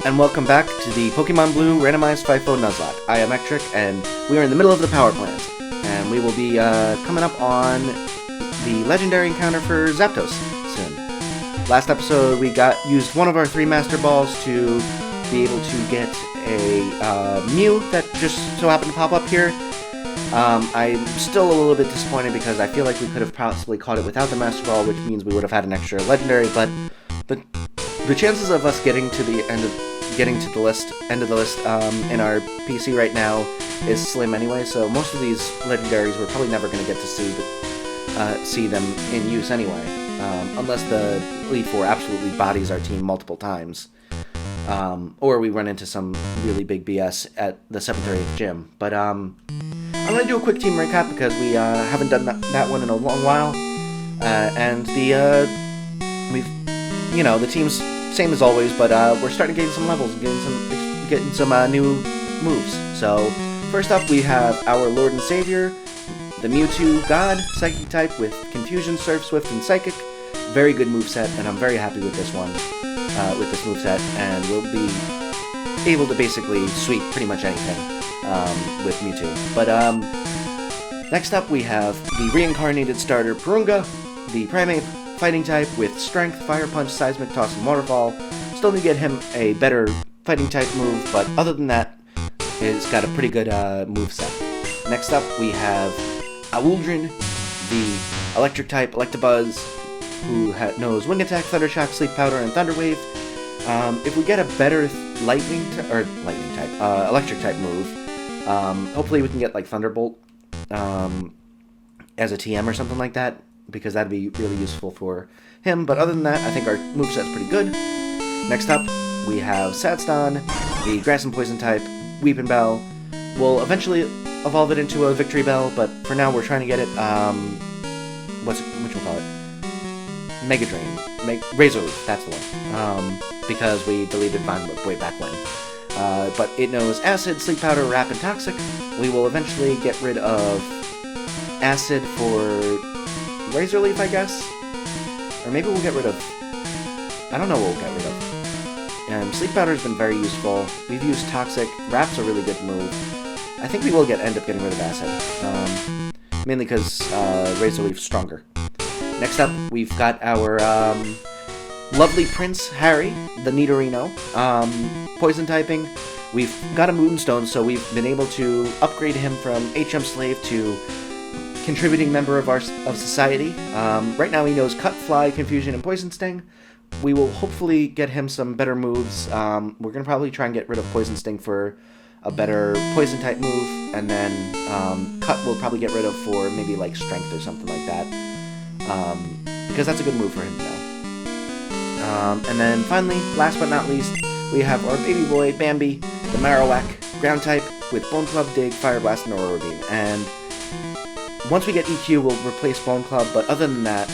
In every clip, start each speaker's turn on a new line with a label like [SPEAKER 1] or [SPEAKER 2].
[SPEAKER 1] and welcome back to the Pokemon Blue Randomized FIFO Nuzlocke. I am Ectric, and we are in the middle of the power plant, and we will be coming up on the legendary encounter for Zapdos soon. Last episode, we used one of our 3 Master Balls to be able to get a Mew that just so happened to pop up here. I'm still a little bit disappointed because I feel like we could have possibly caught it without the Master Ball, which means we would have had an extra legendary, but the chances of us getting to the end of the list in our PC right now is slim anyway, so most of these legendaries we're probably never going to get to see them in use anyway, unless the Elite Four absolutely bodies our team multiple times, or we run into some really big BS at the 7th or 8th gym. But I'm going to do a quick team recap because we haven't done that one in a long while, and the team's same as always, but we're starting to gain some levels and getting some new moves. So first up, we have our Lord and Savior, the Mewtwo God, Psychic type with Confusion, Surf, Swift, and Psychic. Very good moveset, and I'm very happy with this one, with this moveset, and we'll be able to basically sweep pretty much anything with Mewtwo. But next up, we have the reincarnated starter Purunga, the Primate Fighting type with Strength, Fire Punch, Seismic Toss, and Waterfall. Still need to get him a better Fighting type move, but other than that, it's got a pretty good moveset. Next up, we have Auldrin, the Electric type Electabuzz, who knows Wing Attack, Thunder Shock, Sleep Powder, and Thunder Wave. If we get a better Electric type move, hopefully we can get like Thunderbolt as a TM or something like that, because that'd be really useful for him. But other than that, I think our moveset's pretty good. Next up, we have Satston, the Grass and Poison type Weepin' Bell. We'll eventually evolve it into a Victory Bell, but for now we're trying to get it, Mega Drain. Razor Leaf, that's the one. Because we deleted Vine Whip way back when. But it knows Acid, Sleep Powder, Wrap, and Toxic. We will eventually get rid of Acid for Razor Leaf, I guess? Or maybe we'll get rid of... I don't know what we'll get rid of. Sleep Powder has been very useful. We've used Toxic. Wrap's a really good move. I think we will end up getting rid of Acid. Mainly because Razor Leaf's stronger. Next up, we've got our lovely Prince Harry, the Nidorino. Poison typing. We've got a Moonstone, so we've been able to upgrade him from HM Slave to contributing member of society. Right now he knows Cut, Fly, Confusion, and Poison Sting. We will hopefully get him some better moves. We're going to probably try and get rid of Poison Sting for a better Poison type move, and then Cut we'll probably get rid of for maybe like Strength or something like that, because that's a good move for him now. And then finally, last but not least, we have our baby boy Bambi, the Marowak, Ground type with Bone Club, Dig, Fire Blast, and Aurora Beam. And once we get EQ, we'll replace Bone Club, but other than that,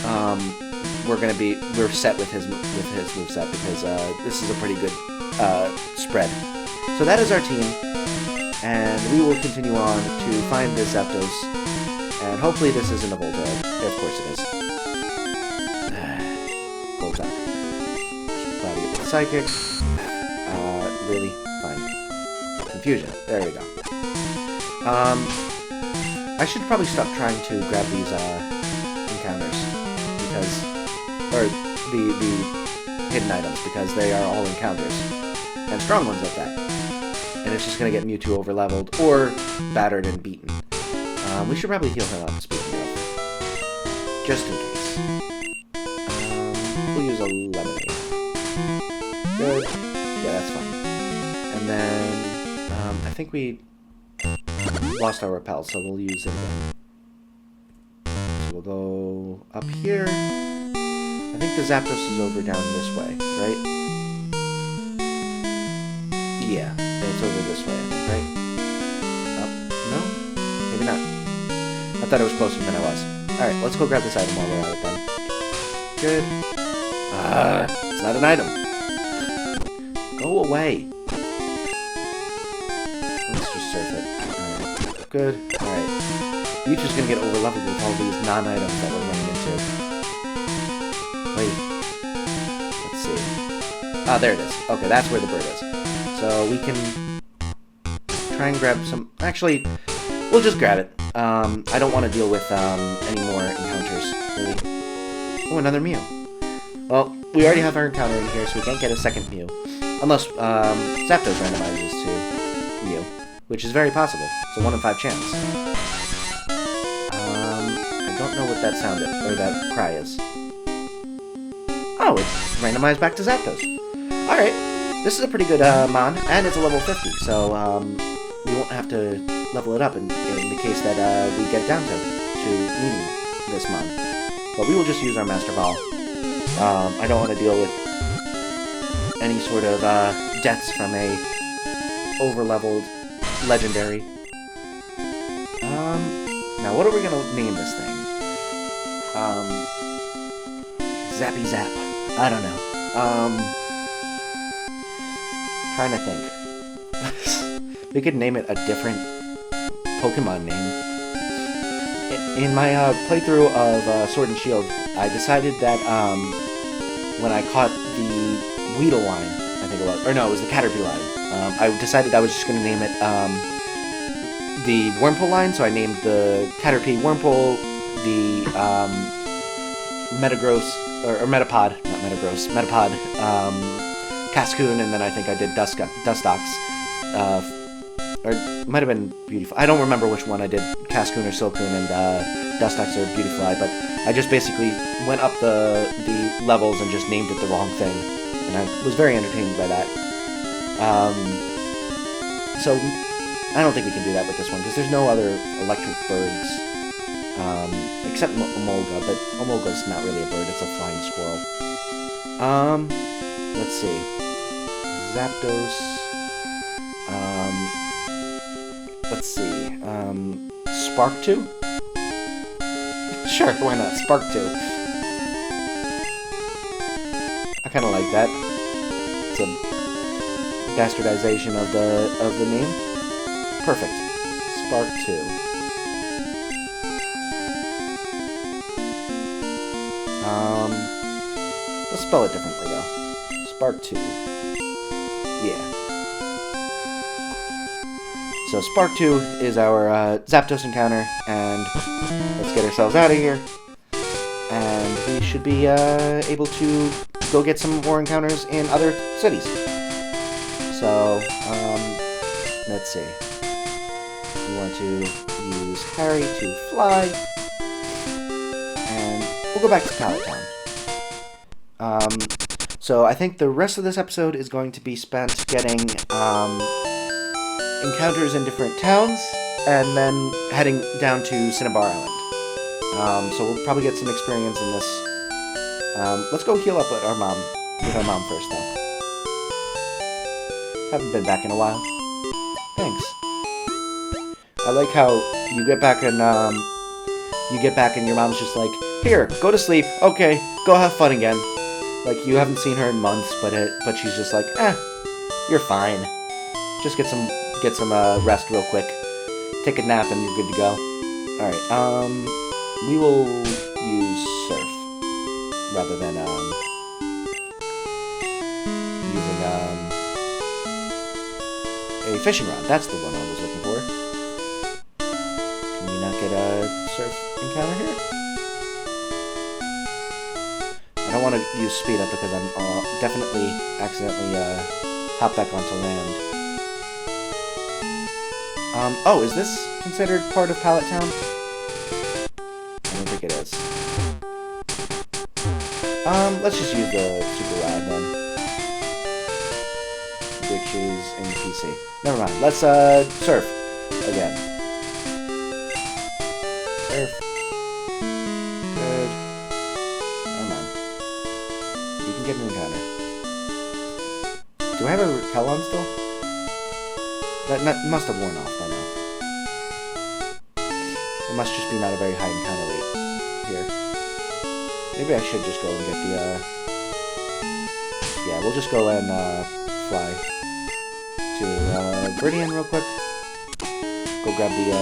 [SPEAKER 1] we're set with his moveset, because this is a pretty good spread. So that is our team, and we will continue on to find this Zapdos, and hopefully this isn't a Voltorb. Yeah, of course it is. Voltorb. Probably get the Psychic. Really? Fine. Confusion. There we go. I should probably stop trying to grab these encounters, or the hidden items, because they are all encounters, and strong ones like that. And it's just going to get Mewtwo over-leveled, or battered and beaten. We should probably heal him up, speaking of. Just in case. We'll use a Lemonade. Good. Yeah, that's fine. And then, I think we lost our Repel, so we'll use it again. So we'll go up here. I think the Zapdos is over down this way, right? Yeah, it's over this way, I think, right? Up? No? Maybe not. I thought it was closer than I was. Alright, let's go grab this item while we're at it then. Good. It's not an item. Go away. Let's just surf it. Alright, good. Alright. Mewtwo's gonna get over-leveled with all these non-items that we're running into. Wait. Let's see. Ah, there it is. Okay, that's where the bird is. So we can try and grab some... Actually, we'll just grab it. I don't want to deal with any more encounters, really. Oh, another Mew. Well, we already have our encounter in here, so we can't get a second Mew. Unless Zapdos randomizes to Mew, which is very possible. It's a 1 in 5 chance. I don't know what that sound is, or that cry is. Oh, it's randomized back to Zapdos. Alright, this is a pretty good Mon, and it's a level 50, so we won't have to level it up in the case that we get down to needing this Mon. But we will just use our Master Ball. I don't want to deal with any sort of deaths from a over-leveled legendary. Now what are we going to name this thing? Zappy Zap. I don't know. Trying to think. We could name it a different Pokemon name. In my playthrough of Sword and Shield, I decided that when I caught the Weedle line, I think it was, or no, it was the Caterpie line, I decided I was just going to name it the Wurmple line, so I named the Caterpie Wurmple, the Metagross, or Metapod, not Metagross, Metapod, Cascoon, and then I think I did Dustox, or it might have been Beautifly. I don't remember which one I did, Cascoon or Silcoon and Dustox or Beautifly, but I just basically went up the levels and just named it the wrong thing, and I was very entertained by that. So I don't think we can do that with this one, because there's no other electric birds, except Emolga, but Emolga's not really a bird, it's a flying squirrel. Let's see. Zapdos, let's see, Spark2? Sure, why not? Spark2. I kinda like that. It's a bastardization of the name. Perfect. Spark2. Let's spell it differently though. Spark2. Yeah. So Spark2 is our Zapdos encounter, and let's get ourselves out of here. And we should be able to go get some more encounters in other cities. So, let's see. We want to use Harry to fly, and we'll go back to Pallet Town. So I think the rest of this episode is going to be spent getting encounters in different towns, and then heading down to Cinnabar Island. So we'll probably get some experience in this. Let's go heal up with our mom first, though. Haven't been back in a while. Thanks. I like how you get back and your mom's just like, here, go to sleep. Okay, go have fun again. Like, you haven't seen her in months, but she's just like, you're fine. Just get some rest real quick. Take a nap and you're good to go. Alright, we will use Surf rather than using a fishing rod. That's the one I was looking for. Can we not get a Surf encounter here? I don't want to use speed up because I'm definitely accidentally hop back onto land. Oh, is this considered part of Pallet Town? I don't think it is. Let's just use the Super Ride then. Which is in PC. Never mind, let's surf again. Surf. Good. Come on. You can get an encounter. Do I have a repel on still? That must have worn off by now. It must just be not a very high encounter rate here. Maybe I should just go and get the, yeah, we'll just go and, fly to, Viridian real quick. Go grab the,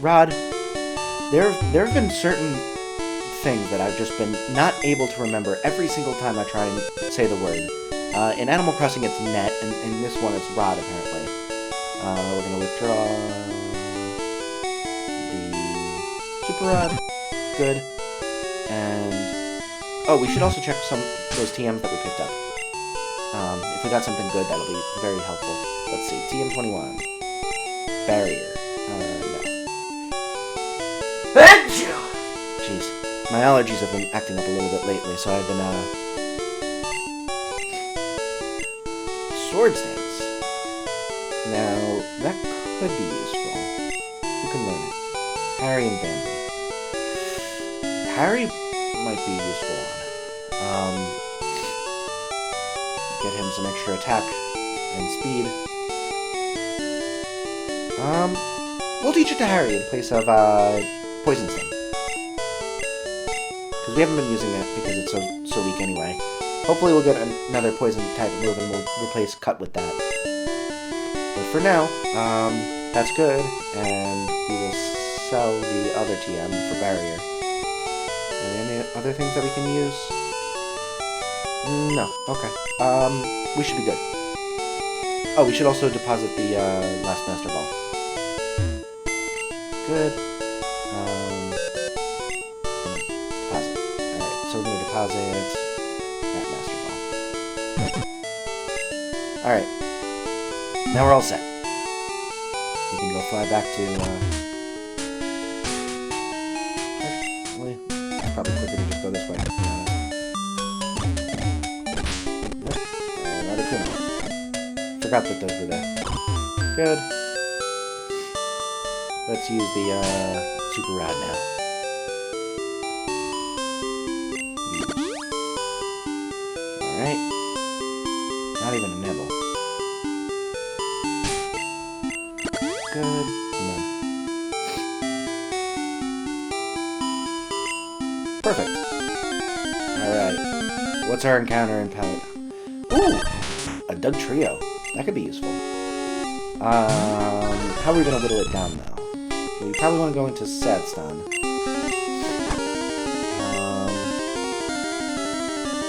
[SPEAKER 1] rod. There have been certain things that I've just been not able to remember every single time I try and say the word. In Animal Crossing, it's net, and in this one, it's rod, apparently. We're going to withdraw the super rod. Good. And... oh, we should also check those TMs that we picked up. If we got something good, that'll be very helpful. Let's see. TM21. Barrier. No. Jeez. My allergies have been acting up a little bit lately, so I've been, Sword Stance. Now, that could be useful. Who can learn it? Harry and Bambi. Harry might be useful on. Get him some extra attack and speed. We'll teach it to Harry in place of, Poison Sting. Because we haven't been using that because it's so weak anyway. Hopefully we'll get another poison type move and we'll replace Cut with that. But for now, that's good, and we will sell the other TM for Barrier. And any other things that we can use? No. Okay. We should be good. Oh, we should also deposit the, last Master Ball. Good. Deposit. Alright, so we're gonna deposit that Master Ball. Alright. Now we're all set. We can go fly back to, actually, it's probably quicker to just go this way, to be honest. Another Kuno. Forgot that those were there. Good. Let's use the, Super Rod now. Alright. Not even a nibble. Good. Come on. Perfect. Alright. What's our encounter in Palette? Ooh! A Doug Trio. That could be useful. How are we going to whittle it down, though? We probably want to go into Sadstan.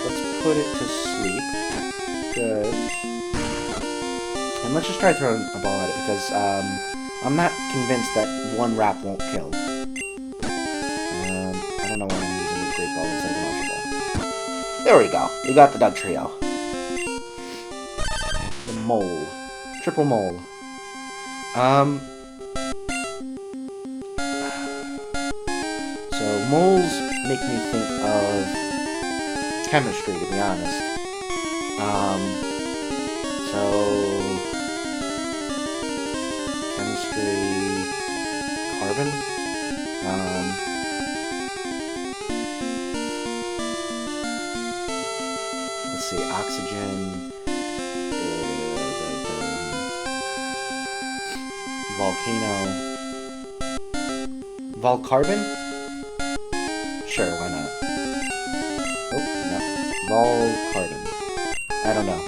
[SPEAKER 1] Let's put it to sleep. Good. And let's just try throwing a ball at it, because, I'm not convinced that one wrap won't kill. I don't know why I'm using the Great Ball instead of the Ultra Ball. There we go. We got the Doug Trio. The Mole. Triple Mole. So, moles make me think of chemistry, to be honest. So... chemistry... carbon? Let's see, oxygen... volcano... Volcarbon? Sure, why not? Oh, no. Volcarbon. I don't know.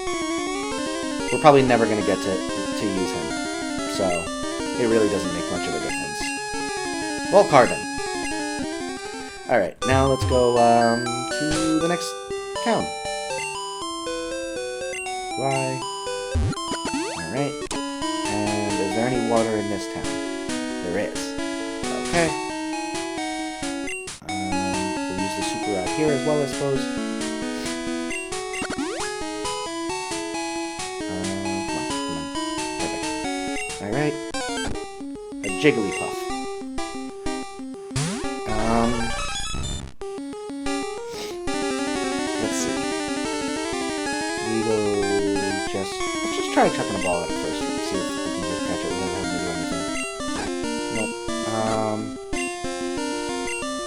[SPEAKER 1] We're probably never going to get to use him. So, it really doesn't make much of a difference. Volcarbon. Alright, now let's go, to the next town. Fly. Alright. And is there any water in this town? There is. Okay. We'll use the Super Rod here as well, I suppose. Come on. Perfect. Alright. A Jigglypuff. Let's see. We will let's just try chucking a ball at it first. See if we can just catch it without having to do anything. Nope.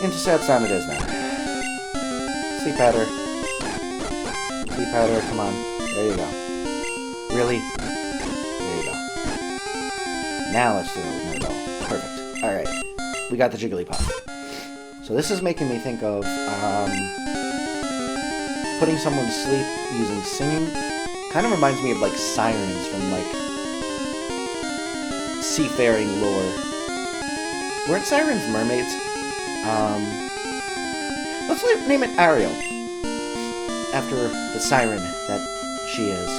[SPEAKER 1] Into Sadstan it is now. Sleep powder. Sleep powder, come on. There you go. Really? There you go. Now let's do it with no ball. Perfect. Alright. We got the Jigglypuff. So this is making me think of, putting someone to sleep using singing. Kind of reminds me of, like, sirens from, like, seafaring lore. Weren't sirens mermaids? let's name it Ariel. After the siren that she is.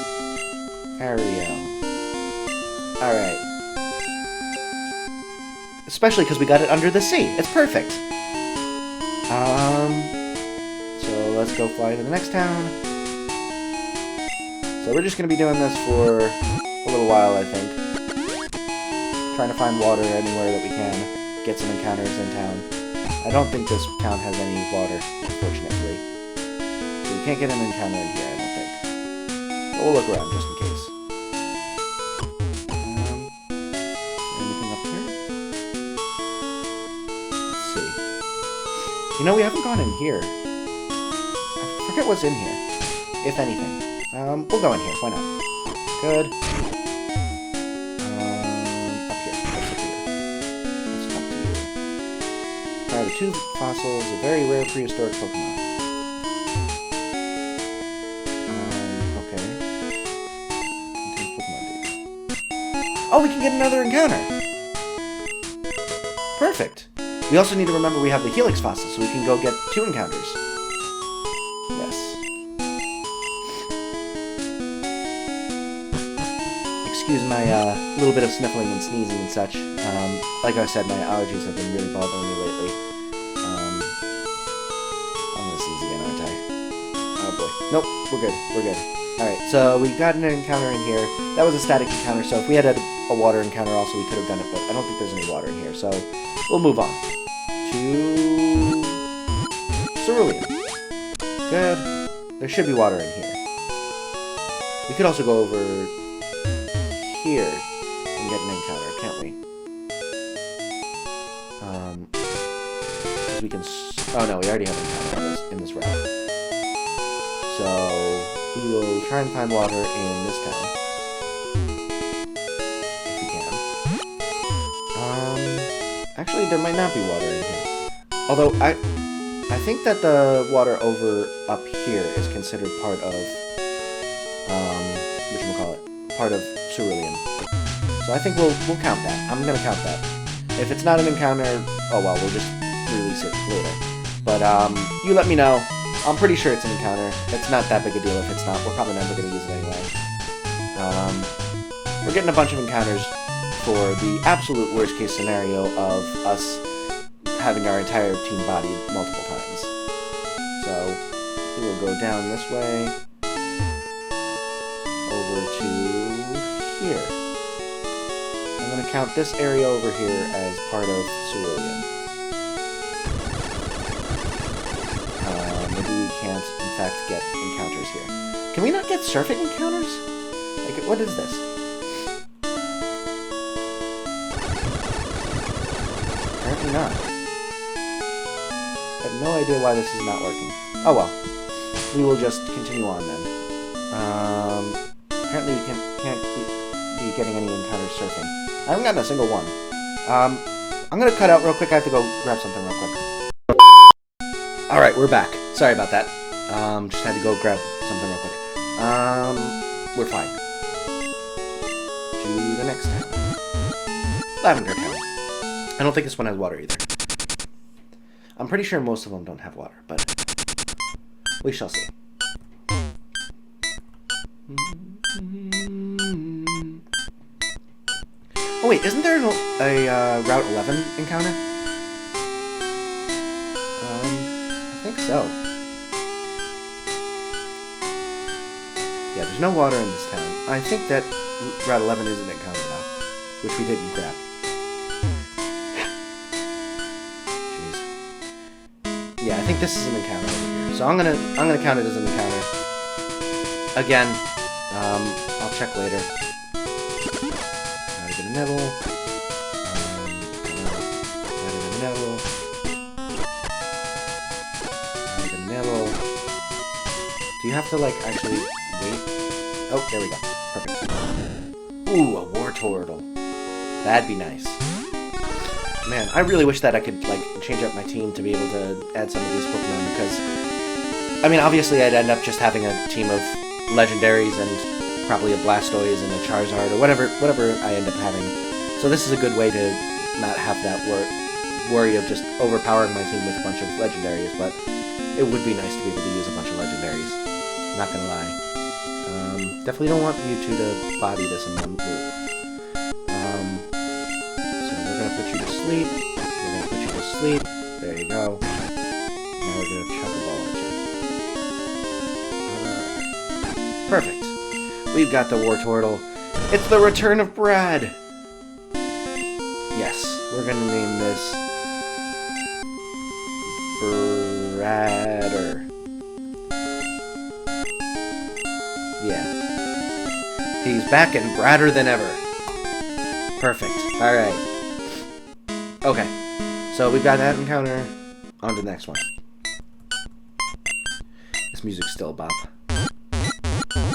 [SPEAKER 1] Ariel. Alright. Especially because we got it under the sea. It's perfect. So let's go fly to the next town. So we're just going to be doing this for a little while, I think. Trying to find water anywhere that we can. Get some encounters in town. I don't think this town has any water, unfortunately. So we can't get an encounter in here, I don't think. But we'll look around just in case. Anything up here? Let's see. You know, we haven't gone in here. I forget what's in here, if anything. We'll go in here. Why not? Good. Up here. What's up here? Let's talk to you. Found 2 fossils, a very rare prehistoric Pokemon. Okay. Contains Pokemon data. Oh, we can get another encounter! Perfect! We also need to remember we have the Helix fossil, so we can go get 2 encounters. Yes. Excuse my little bit of sniffling and sneezing and such. Like I said, my allergies have been really bothering me lately. I'm gonna sneeze again, aren't I? Oh boy. Nope, we're good. We're good. Alright, so we got an encounter in here. That was a static encounter, so if we had a water encounter also, we could have done it, but I don't think there's any water in here, so we'll move on. To Cerulean. Good. There should be water in here. We could also go over here and get an encounter, can't we? We can. Oh no, we already have an encounter in this route. So we will try and find water in this town if we can. Actually, there might not be water in here. Although I think that the water over up here is considered part of whatchamacallit, part of Cerulean. So I think we'll count that. I'm gonna count that. If it's not an encounter, oh well, we'll just release it later. But you let me know. I'm pretty sure it's an encounter. It's not that big a deal if it's not. We're probably never gonna use it anyway. We're getting a bunch of encounters for the absolute worst case scenario of us having our entire team bodied multiple times. So we will go down this way over to here. I'm going to count this area over here as part of Cerulean. Maybe we can't, in fact, get encounters here. Can we not get surfing encounters? Like, what is this? Apparently not. I have no idea why this is not working. Oh well. We will just continue on then. Apparently we can't be getting any encounters surfing. I haven't gotten a single one. I'm gonna cut out real quick. I have to go grab something real quick. Alright, we're back. Sorry about that. Just had to go grab something real quick. We're fine. To the next town. Lavender Town. I don't think this one has water either. I'm pretty sure most of them don't have water, but we shall see. Oh wait, isn't there a Route 11 encounter? I think so. Yeah, there's no water in this town. I think that Route 11 is an encounter now, which we didn't grab. Jeez. Yeah, I think this is an encounter over here. So I'm gonna count it as an encounter. Again, I'll check later. Not a bit of Neville. Not a bit of Neville. Not a bit of Neville. Do you have to, like, actually wait? Oh, there we go. Perfect. Ooh, a Wartortle. That'd be nice. Man, I really wish that I could, like, change up my team to be able to add some of these Pokemon, because, I mean, obviously I'd end up just having a team of legendaries and probably a Blastoise and a Charizard, or whatever I end up having. So this is a good way to not have that worry of just overpowering my team with a bunch of legendaries, but It would be nice to be able to use a bunch of legendaries. Not gonna lie. Definitely don't want you two to body this in one move. So we're gonna put you to sleep. We're gonna put you to sleep. There you go. Now we're gonna chuck a ball at you. Perfect. We've got the War Turtle. It's the return of Brad! Yes, we're gonna name this Bradder. Yeah. He's back and Bradder than ever. Perfect. Alright. Okay. So we've got that encounter. On to the next one. This music's still a bop.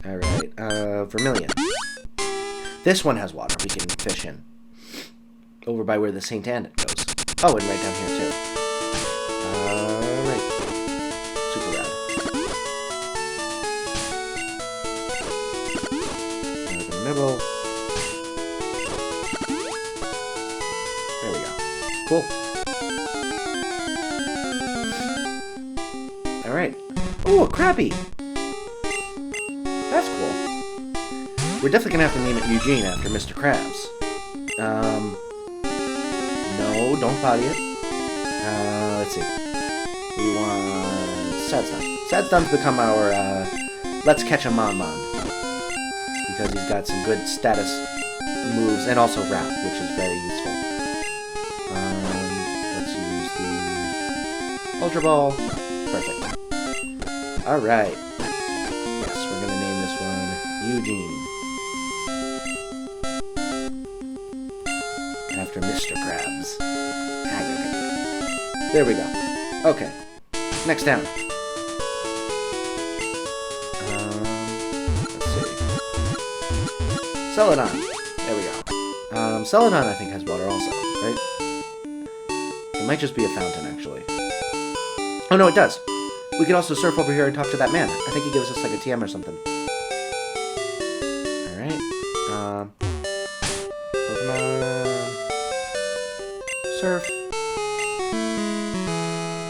[SPEAKER 1] Alright. Vermilion. This one has water we can fish in. Over by where the St. Anne goes. Oh, and right down here too. Right. Super rad. Another nibble. There we go. Cool. Alright. Oh, a Krabby! That's cool. We're definitely gonna have to name it Eugene after Mr. Krabs. No, don't body it. Let's see. We want Sad Stun. Sad Stun's become our, Let's Catch a Mon Mon. Because he's got some good status moves, and also Wrap, which is very useful. Let's use the Ultra Ball. Perfect. Alright. Yes, we're gonna name this one Eugene. After Mr. Krabs. There we go. Okay. Next down. Let's see. Celadon. There we go. Celadon, I think, has water also, right? It might just be a fountain, actually. Oh, no, it does. We could also surf over here and talk to that man. I think he gives us, like, a TM or something. Alright. Pokemon... Surf.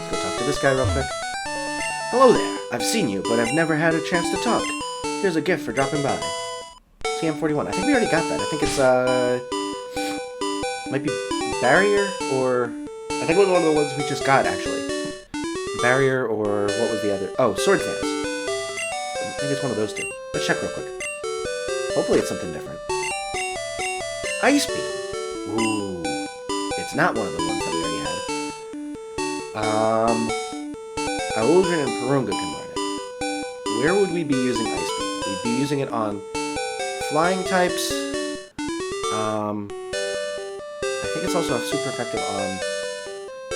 [SPEAKER 1] Let's go talk to this guy real quick. Hello there. I've seen you, but I've never had a chance to talk. Here's a gift for dropping by. TM41. I think we already got that. I think it's, might be Barrier, or... I think it was one of the ones we just got, actually. Barrier, or what was the other? Oh, Sword Dance. I think it's one of those two. Let's check real quick. Hopefully it's something different. Ice Beam. Ooh. It's not one of the ones that we already had. Aldrin and Purunga can learn it. Where would we be using Ice Beam? We'd be using it on flying types. I think it's also super effective on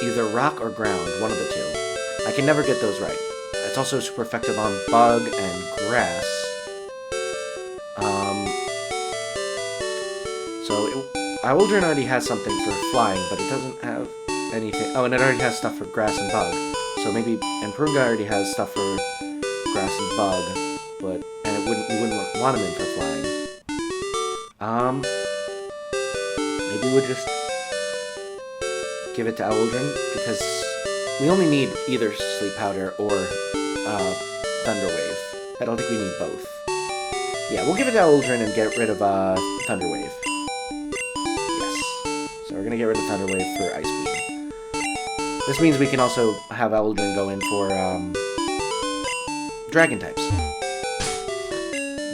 [SPEAKER 1] either rock or ground, one of the two. I can never get those right. It's also super effective on bug and grass. Aldrin already has something for flying, but it doesn't have anything. Oh, and it already has stuff for grass and bug. So maybe, and Purunga already has stuff for grass and bug, but we wouldn't want him in for flying. Maybe we'll just give it to Aldrin, because we only need either Sleep Powder or Thunder Wave. I don't think we need both. Yeah, we'll give it to Aldrin and get rid of Thunder Wave. Yes. So we're gonna get rid of Thunder Wave for Ice Beam. This means we can also have Aldrin go in for Dragon types,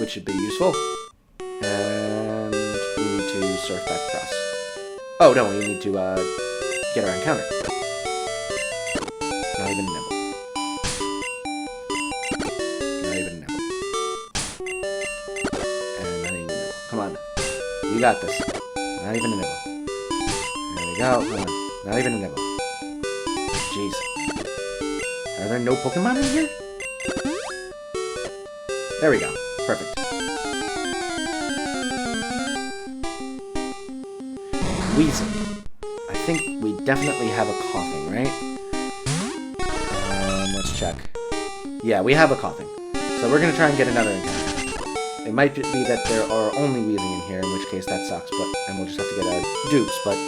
[SPEAKER 1] which should be useful. And we need to surf back across. Oh no, we need to get our encounter. Not even a nibble. Not even a nibble. And not even a nibble. Come on. You got this. Not even a nibble. There we go. Come on. Not even a nibble. Jeez. Are there no Pokemon in here? There we go. Perfect. Wheezing. I think we definitely have a coughing, right? Let's check. Yeah, we have a coughing. So we're gonna try and get another encounter. It might be that there are only wheezing in here, in which case that sucks, and we'll just have to get dupes, but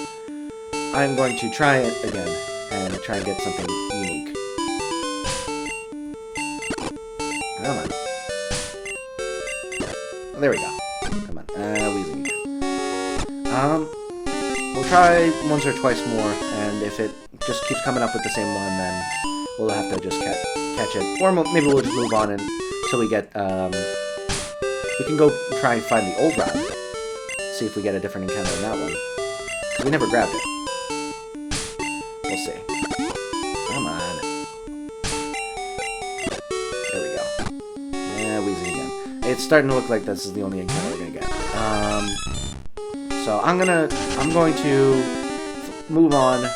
[SPEAKER 1] I'm going to try it again and try and get something unique. Come on. There we go. Come on. Wheezing again. We'll try once or twice more, and if it just keeps coming up with the same one, then we'll have to just catch it. Or maybe we'll just move on until we get, we can go try and find the old rod. See if we get a different encounter in that one. We never grabbed it. We'll see. Come on. There we go. Yeah, wheezing again. It's starting to look like this is the only encounter we're gonna get. So I'm going to move on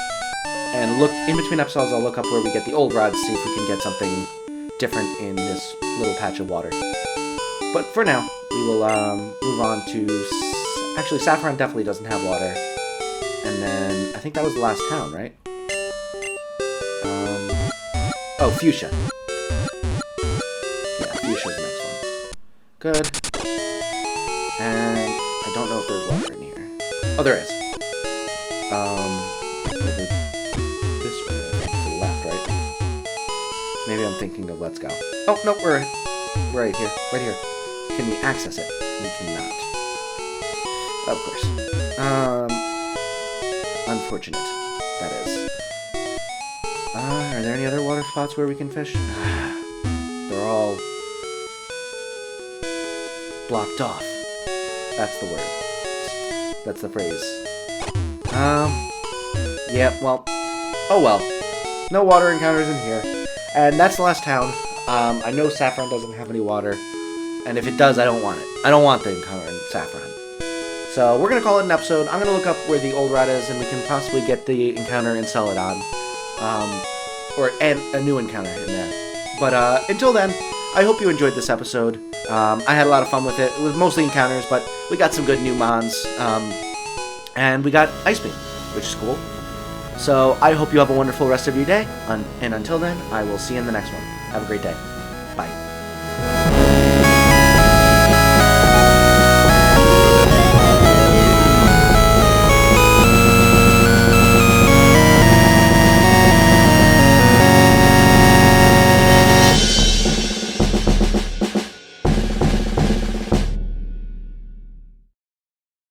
[SPEAKER 1] and look in between episodes. I'll look up where we get the old rods, see if we can get something different in this little patch of water. But for now, we will move on to. Actually, Saffron definitely doesn't have water, and then I think that was the last town, right? Oh, Fuchsia. Yeah, Fuchsia's the next one. Good. And I don't know if there's water in here. Oh, there is. Over this way, to the left, right? Maybe I'm thinking of Let's Go. Oh, no, we're right here. Right here. Can we access it? We cannot. Of course. Unfortunate. That is. Are there any other water spots where we can fish? They're all blocked off. That's the word. That's the phrase. Yeah, well. Oh well. No water encounters in here. And that's the last town. I know Saffron doesn't have any water. And if it does, I don't want it. I don't want the encounter in Saffron. So we're going to call it an episode. I'm going to look up where the old rat is, and we can possibly get the encounter in Celadon. Or add a new encounter in there. But until then, I hope you enjoyed this episode. I had a lot of fun with it. It was mostly encounters, but we got some good new mons. And we got Ice Beam, which is cool. So I hope you have a wonderful rest of your day. And until then, I will see you in the next one. Have a great day. Bye.